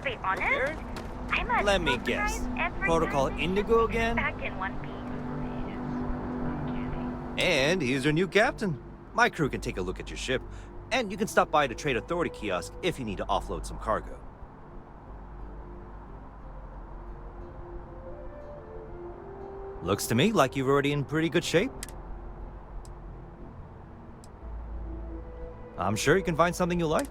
To be honest, Prepared? I'm a Let me guess. Protocol Indigo again? back in one piece. And here's your new captain. My crew can take a look at your ship, and you can stop by the Trade Authority kiosk if you need to offload some cargo. Looks to me like you're already in pretty good shape. I'm sure you can find something you like.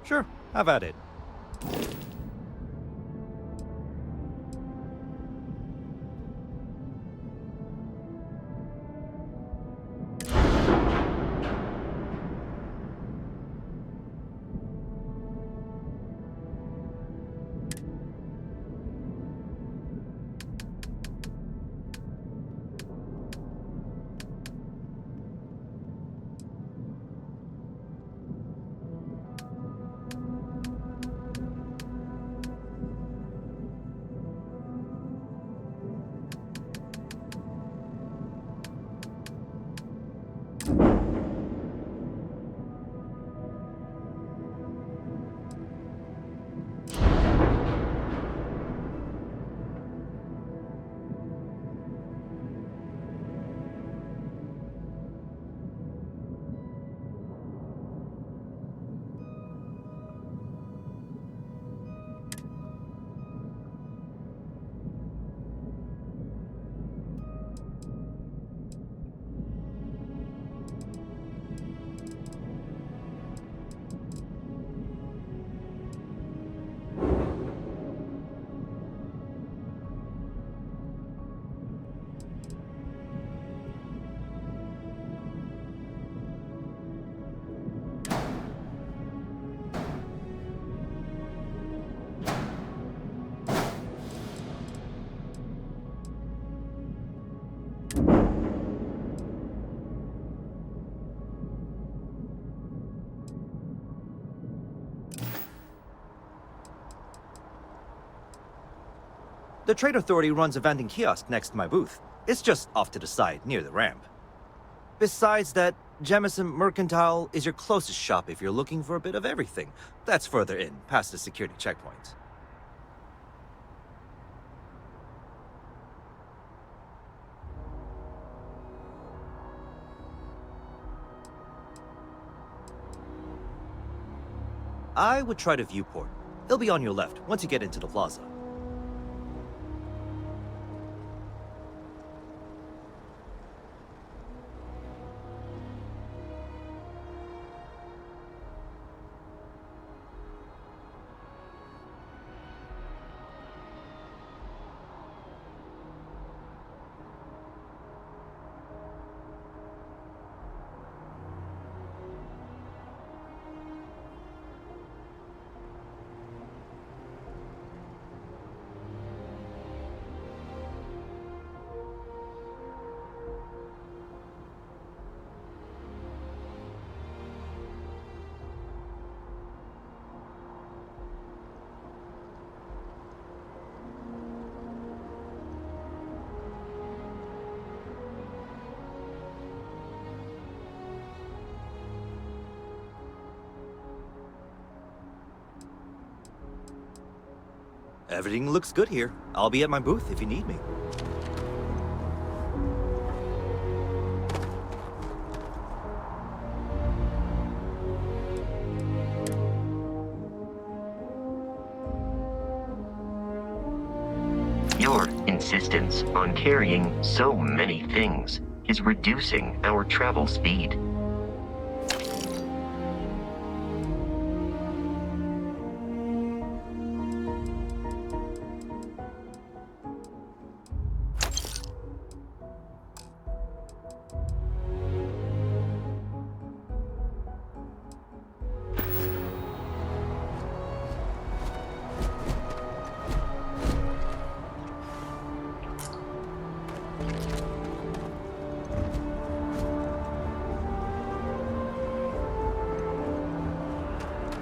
Sure, have at it. The Trade Authority runs a vending kiosk next to my booth. It's just off to the side, near the ramp. Besides that, Jemison Mercantile is your closest shop if you're looking for a bit of everything. That's further in, past the security checkpoint. I would try the viewport. It'll be on your left once you get into the plaza. Everything looks good here. I'll be at my booth if you need me. Your insistence on carrying so many things is reducing our travel speed.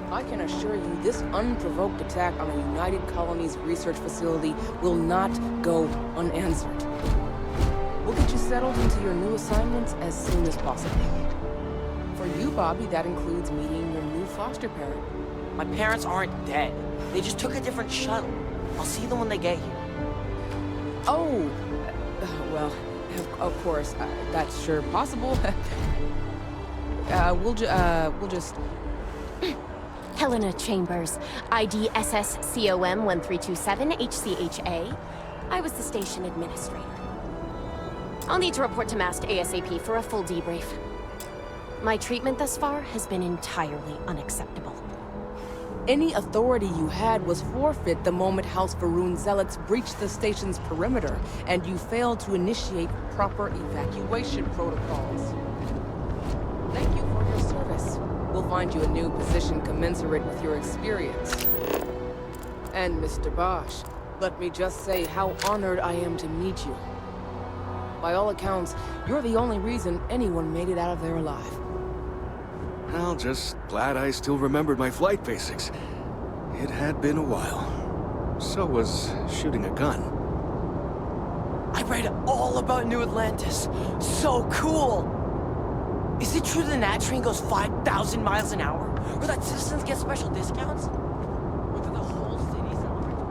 I can assure you this unprovoked attack on the United Colonies research facility will not go unanswered. We'll get you settled into your new assignments as soon as possible. For you, Bobby, that includes meeting your new foster parent. My parents aren't dead. They just took a different shuttle. I'll see them when they get here. Oh, well, of course, that's sure possible. We'll just... Helena Chambers, ID SSCOM 1327 HCHA. I was the station administrator. I'll need to report to Mast ASAP for a full debrief. My treatment thus far has been entirely unacceptable. Any authority you had was forfeit the moment House Varun zealots breached the station's perimeter, and you failed to initiate proper evacuation protocols. Thank you for your service. We'll find you a new position commensurate with your experience. And Mr. Bosch, let me just say how honored I am to meet you. By all accounts, you're the only reason anyone made it out of there alive. Well, just glad I still remembered my flight basics. It had been a while. So was shooting a gun. I read all about New Atlantis. So cool! Is it true the Nat train goes 5,000 miles an hour? Or that citizens get special discounts? Or that the whole city celebrates?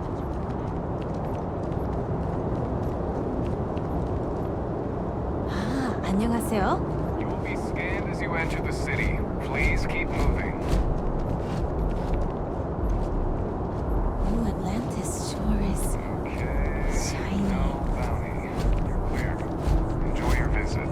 안녕하세요. You will be scanned as you enter the city. Please keep moving. New Atlantis sure is Okay. shiny. No bounty. You're clear. Enjoy your visit.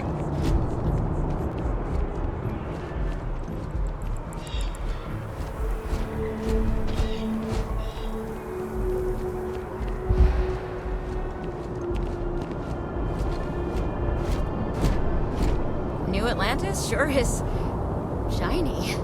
New Atlantis sure is shiny.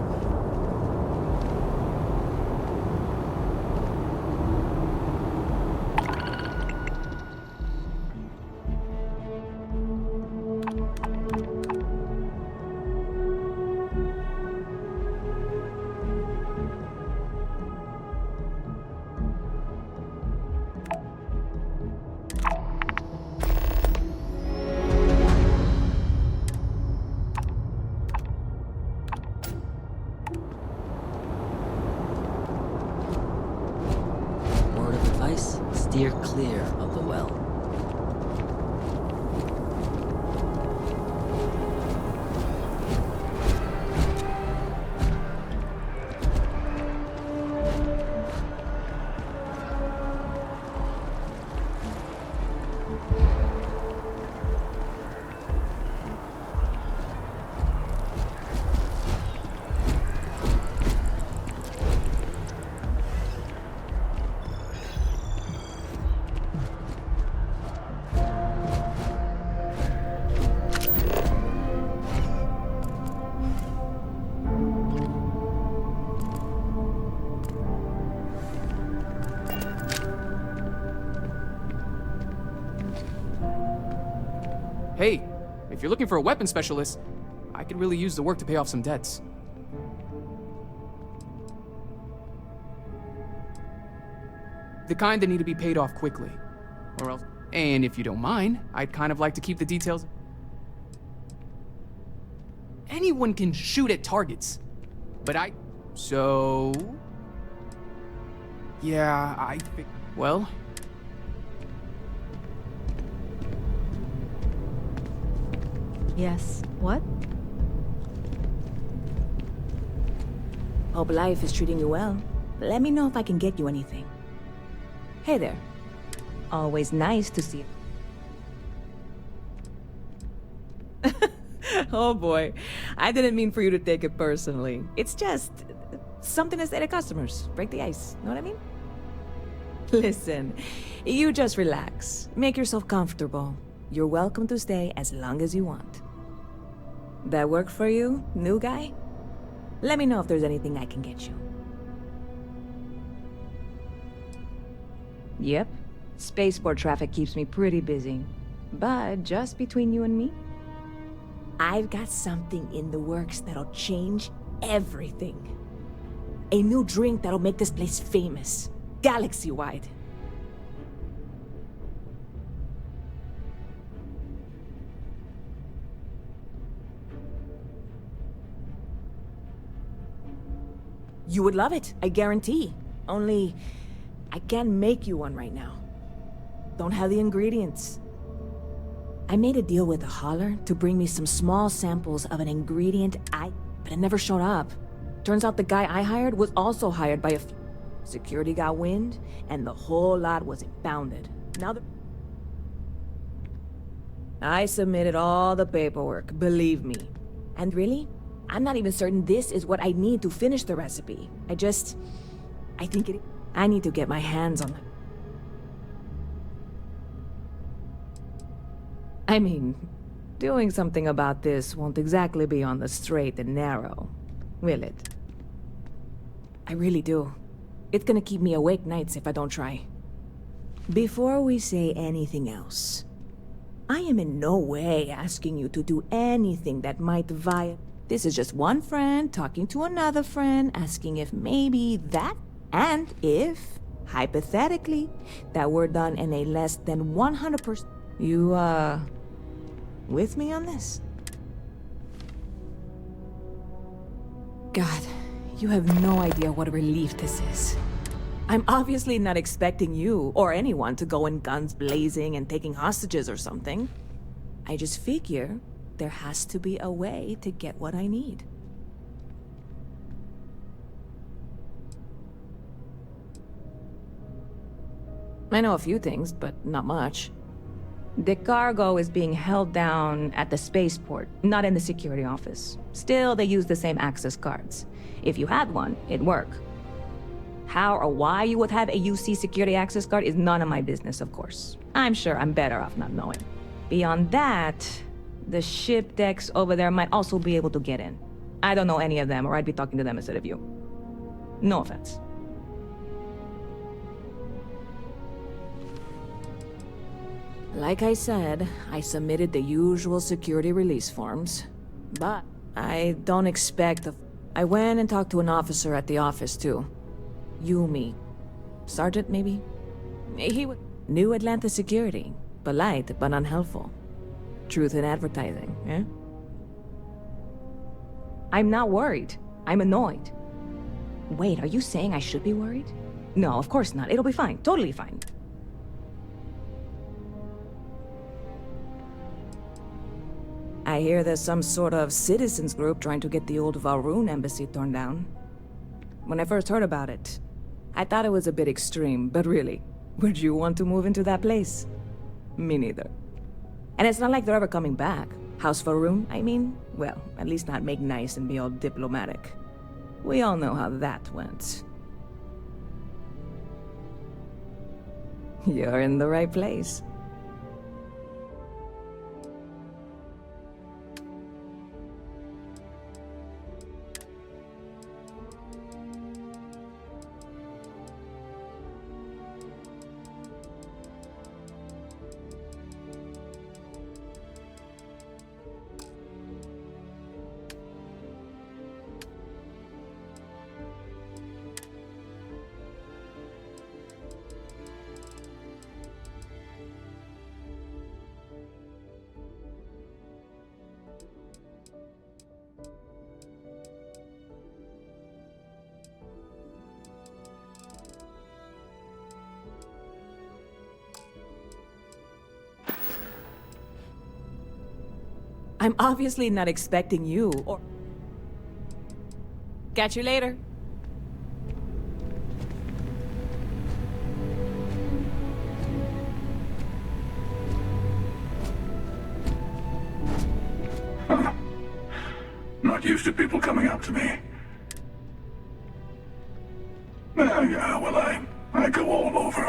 Word of advice, steer clear of the well. Hey, if you're looking for a weapons specialist, I could really use the work to pay off some debts. The kind that need to be paid off quickly. Or else, and if you don't mind, I'd kind of like to keep the details. Anyone can shoot at targets, but so... Yeah, I think... Well... Yes. What? Hope life is treating you well. Let me know if I can get you anything. Hey there. Always nice to see you. Oh boy. I didn't mean for you to take it personally. It's just something to say to customers. Break the ice. Know what I mean? Listen, you just relax. Make yourself comfortable. You're welcome to stay as long as you want. That work for you, new guy? Let me know if there's anything I can get you. Yep. Spaceport traffic keeps me pretty busy. But just between you and me, I've got something in the works that'll change everything. A new drink that'll make this place famous, galaxy-wide. You would love it, I guarantee. Only, I can't make you one right now. Don't have the ingredients. I made a deal with a hauler to bring me some small samples of an ingredient but it never showed up. Turns out the guy I hired was also hired by security got wind, and the whole lot was impounded. Now I submitted all the paperwork, believe me. And really, I'm not even certain this is what I need to finish the recipe. I need to get my hands on it. I mean, doing something about this won't exactly be on the straight and narrow, will it? I really do. It's gonna keep me awake nights if I don't try. Before we say anything else, I am in no way asking you to do anything that might violate. This is just one friend talking to another friend, asking if maybe that, and if, hypothetically, that were done in a less than 100%. You, with me on this? God, you have no idea what a relief this is. I'm obviously not expecting you or anyone to go in guns blazing and taking hostages or something. I just figure there has to be a way to get what I need. I know a few things, but not much. The cargo is being held down at the spaceport, not in the security office. Still, they use the same access cards. If you had one, it'd work. How or why you would have a UC security access card is none of my business, of course. I'm sure I'm better off not knowing. Beyond that, the ship decks over there might also be able to get in. I don't know any of them, or I'd be talking to them instead of you. No offense. Like I said, I submitted the usual security release forms, but I don't expect I went and talked to an officer at the office, too. Yumi. Sergeant, maybe? He was new Atlantis security. Polite, but unhelpful. Truth in advertising, eh? I'm not worried. I'm annoyed. Wait, are you saying I should be worried? No, of course not. It'll be fine. Totally fine. I hear there's some sort of citizens group trying to get the old Valroon embassy torn down. When I first heard about it, I thought it was a bit extreme, but really, would you want to move into that place? Me neither. And it's not like they're ever coming back. House Valroon, I mean, well, at least not make nice and be all diplomatic. We all know how that went. You're in the right place. I'm obviously not expecting you, or... Catch you later. Huh. Not used to people coming up to me. Yeah, well, I go all over.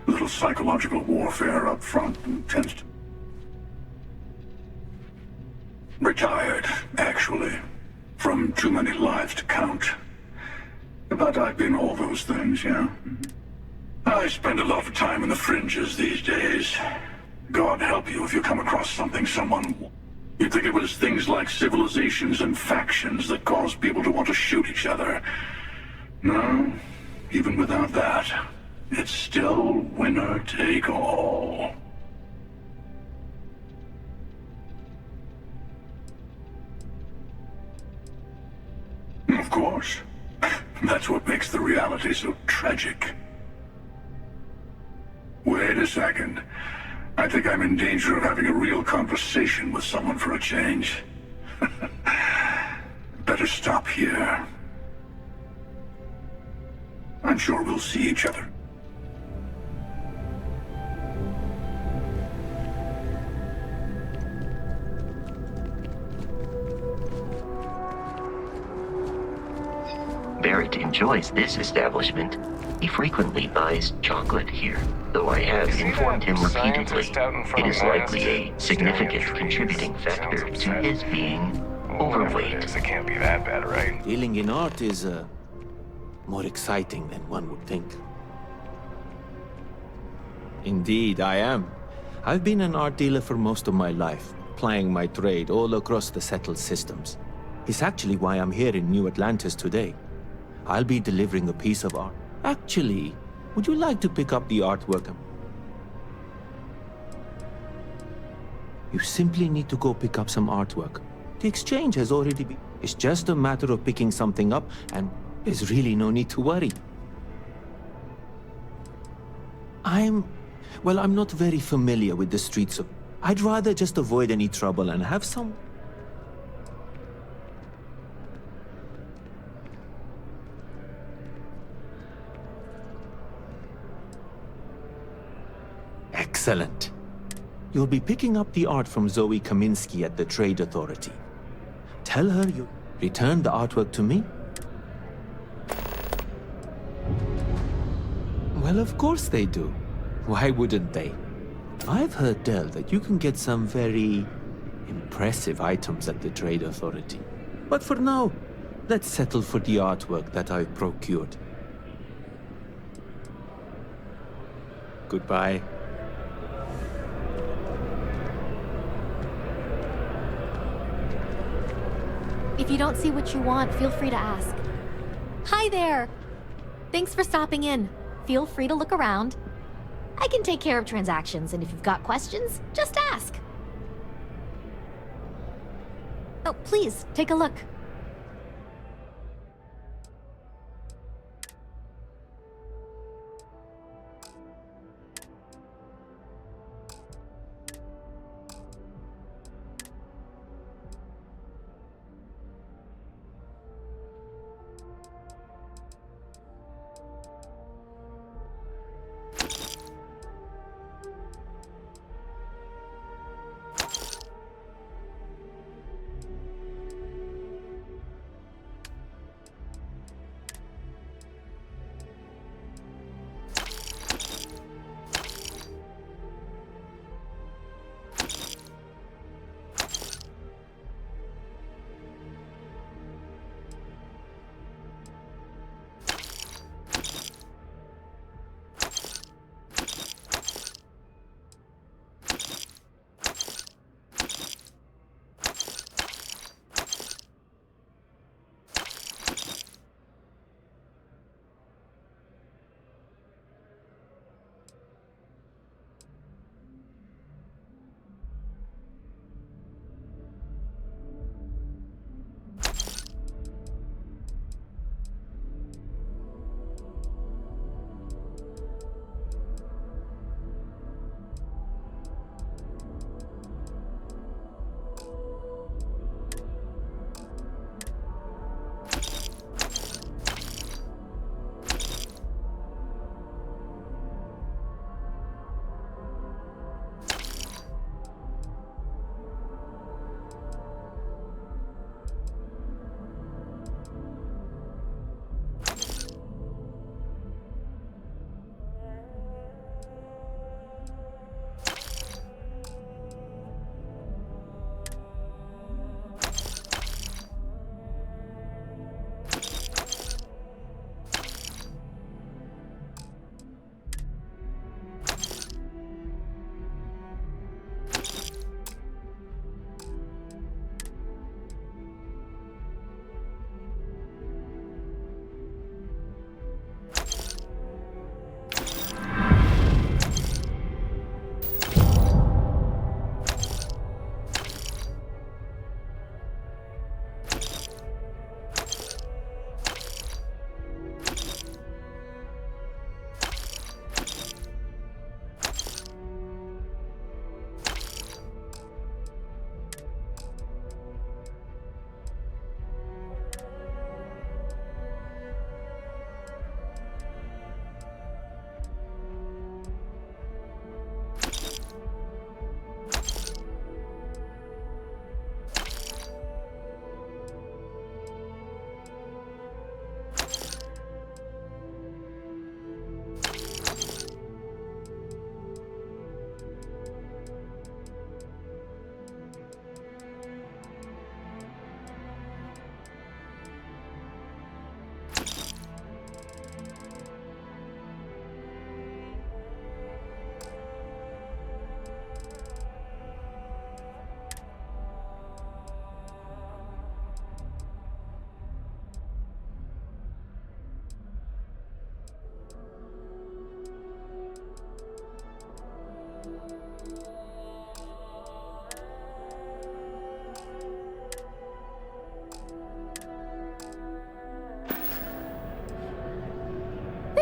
A little psychological warfare up front and tends to... Retired, actually. From too many lives to count. But I've been all those things, yeah. I spend a lot of time in the fringes these days. God help you if you come across something someone... You'd think it was things like civilizations and factions that cause people to want to shoot each other. No, even without that, it's still winner take all. Of course. That's what makes the reality so tragic. Wait a second. I think I'm in danger of having a real conversation with someone for a change. Better stop here. I'm sure we'll see each other. Barrett enjoys this establishment. He frequently buys chocolate here, though I have informed him repeatedly it is likely a significant contributing factor to his being overweight. It can't be that bad, right? Dealing in art is, more exciting than one would think. Indeed, I am. I've been an art dealer for most of my life, plying my trade all across the settled systems. It's actually why I'm here in New Atlantis today. I'll be delivering a piece of art. Actually, would you like to pick up the artwork? You simply need to go pick up some artwork. The exchange has already been... It's just a matter of picking something up, and there's really no need to worry. Well, I'm not very familiar with the streets of... I'd rather just avoid any trouble and have some... Excellent. You'll be picking up the art from Zoe Kaminsky at the Trade Authority. Tell her you return the artwork to me. Well, of course they do. Why wouldn't they? I've heard tell that you can get some very impressive items at the Trade Authority. But for now, let's settle for the artwork that I've procured. Goodbye. If you don't see what you want, feel free to ask. Hi there! Thanks for stopping in. Feel free to look around. I can take care of transactions, and if you've got questions, just ask. Oh, please, take a look.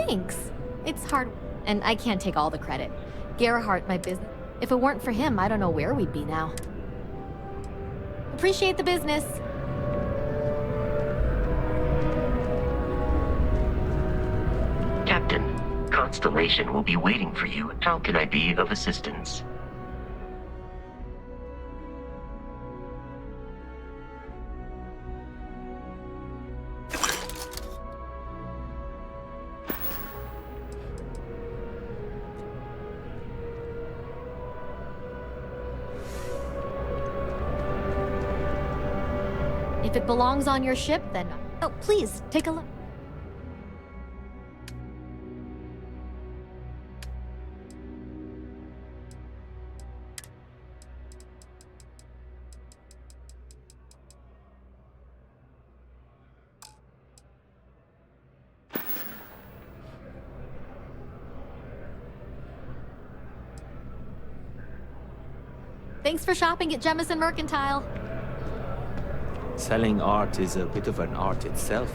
Thanks. It's hard, and I can't take all the credit. Gerhardt, my business. If it weren't for him, I don't know where we'd be now. Appreciate the business. Captain, Constellation will be waiting for you. How can I be of assistance? If it belongs on your ship, then... Oh, please, take a look. Thanks for shopping at Jemison Mercantile. Selling art is a bit of an art itself.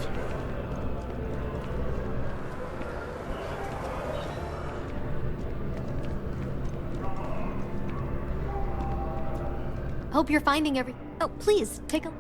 Hope you're finding every... Oh, please, take a...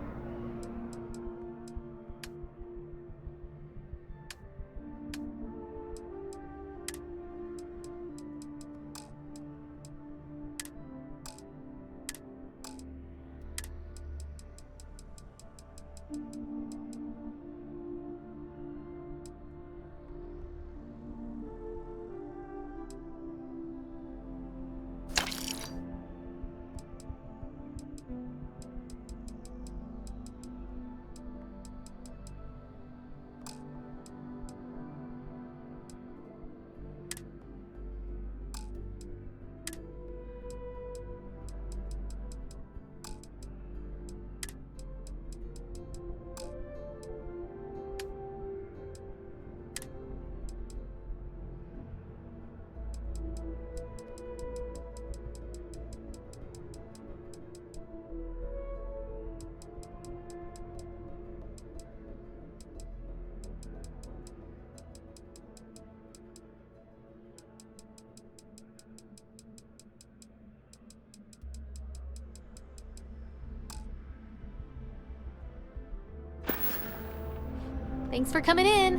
Thanks for coming in.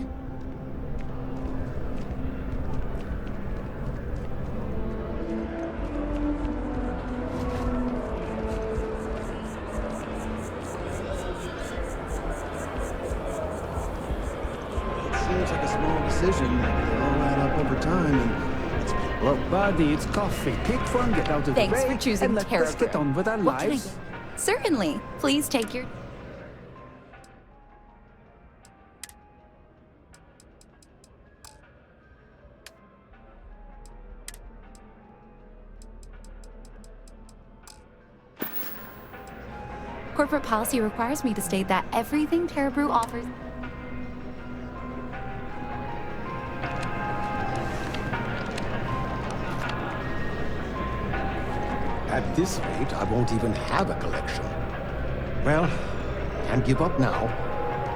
Seems like a small decision, but they all add up over time, and it's... Look, buddy, it's coffee. Take fun, get out of the way. Thanks for choosing and let's get on with our What can I lives. get? Certainly. Please take your... Corporate policy requires me to state that everything Terra Brew offers... At this rate, I won't even have a collection. Well, can't give up now.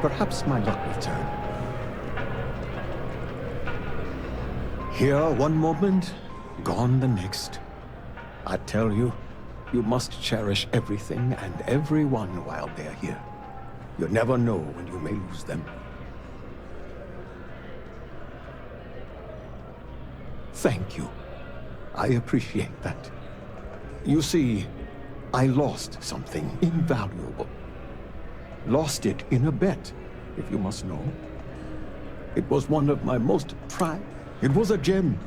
Perhaps my luck will turn. Here one moment, gone the next. I tell you, you must cherish everything and everyone while they're here. You never know when you may lose them. Thank you. I appreciate that. You see, I lost something invaluable. Lost it in a bet, if you must know. It was one of my most prized. It was a gem.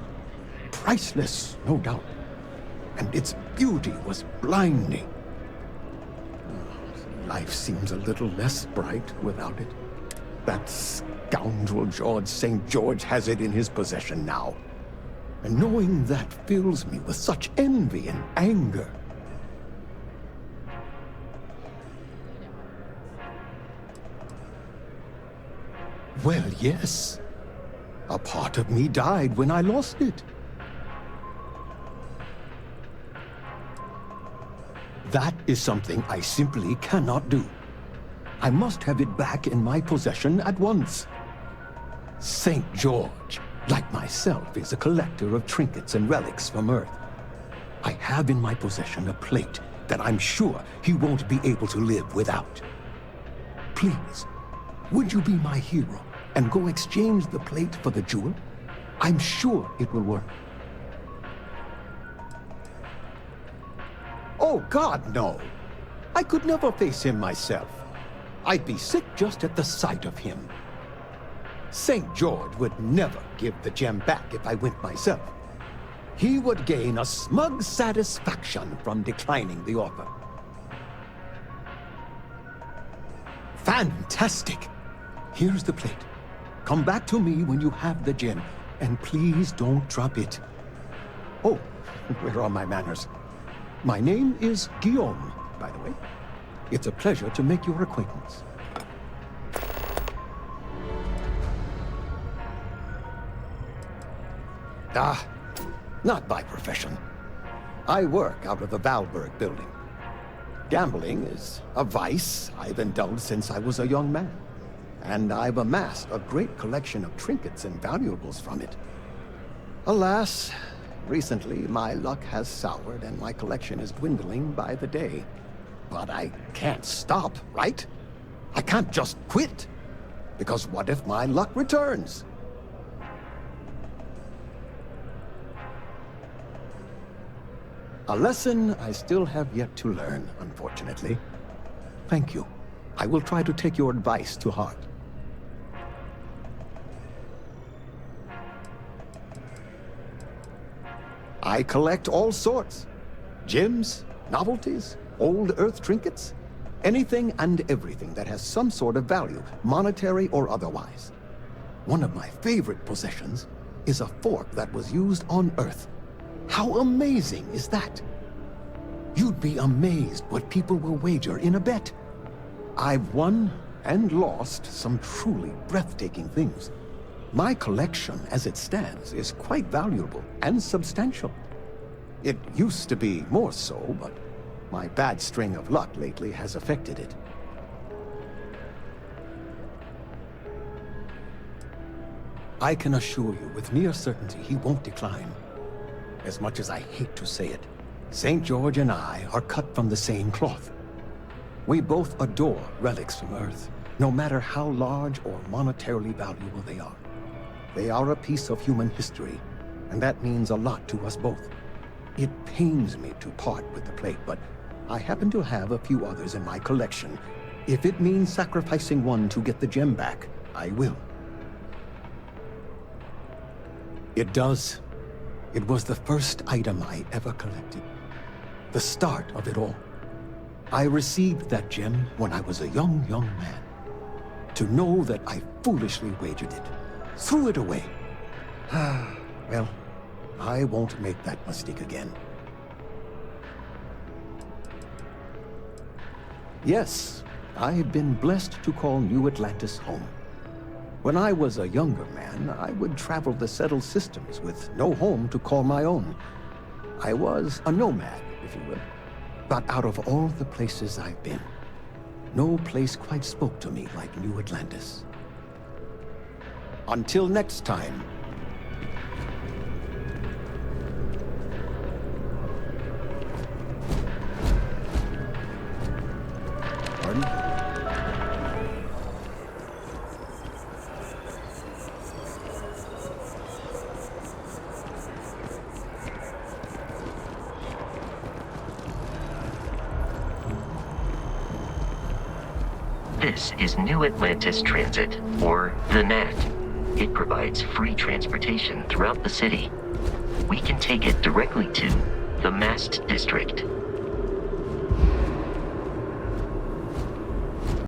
Priceless, no doubt. And its beauty was blinding. Life seems a little less bright without it. That scoundrel George St. George has it in his possession now. And knowing that fills me with such envy and anger. Well, yes. A part of me died when I lost it. That is something I simply cannot do. I must have it back in my possession at once. St. George, like myself, is a collector of trinkets and relics from Earth. I have in my possession a plate that I'm sure he won't be able to live without. Please, would you be my hero and go exchange the plate for the jewel? I'm sure it will work. Oh, God, no. I could never face him myself. I'd be sick just at the sight of him. St. George would never give the gem back if I went myself. He would gain a smug satisfaction from declining the offer. Fantastic! Here's the plate. Come back to me when you have the gem, and please don't drop it. Oh, where are my manners? My name is Guillaume, by the way. It's a pleasure to make your acquaintance. Ah, not by profession. I work out of the Valberg building. Gambling is a vice I've indulged since I was a young man, and I've amassed a great collection of trinkets and valuables from it. Alas, recently my luck has soured and my collection is dwindling by the day. But I can't stop, right? I can't just quit. Because what if my luck returns? A lesson I still have yet to learn, unfortunately. Thank you. I will try to take your advice to heart. I collect all sorts. Gems, novelties, old Earth trinkets. Anything and everything that has some sort of value, monetary or otherwise. One of my favorite possessions is a fork that was used on Earth. How amazing is that? You'd be amazed what people will wager in a bet. I've won and lost some truly breathtaking things. My collection, as it stands, is quite valuable and substantial. It used to be more so, but my bad string of luck lately has affected it. I can assure you with near certainty he won't decline. As much as I hate to say it, St. George and I are cut from the same cloth. We both adore relics from Earth, no matter how large or monetarily valuable they are. They are a piece of human history, and that means a lot to us both. It pains me to part with the plate, but I happen to have a few others in my collection. If it means sacrificing one to get the gem back, I will. It does. It was the first item I ever collected. The start of it all. I received that gem when I was a young man. To know that I foolishly wagered it, threw it away. Well, I won't make that mistake again. Yes, I've been blessed to call New Atlantis home. When I was a younger man, I would travel the settled systems with no home to call my own. I was a nomad, if you will. But out of all the places I've been, no place quite spoke to me like New Atlantis. Until next time. Pardon? This is New Atlantis Transit, or the NAT. It provides free transportation throughout the city. We can take it directly to the Mast District.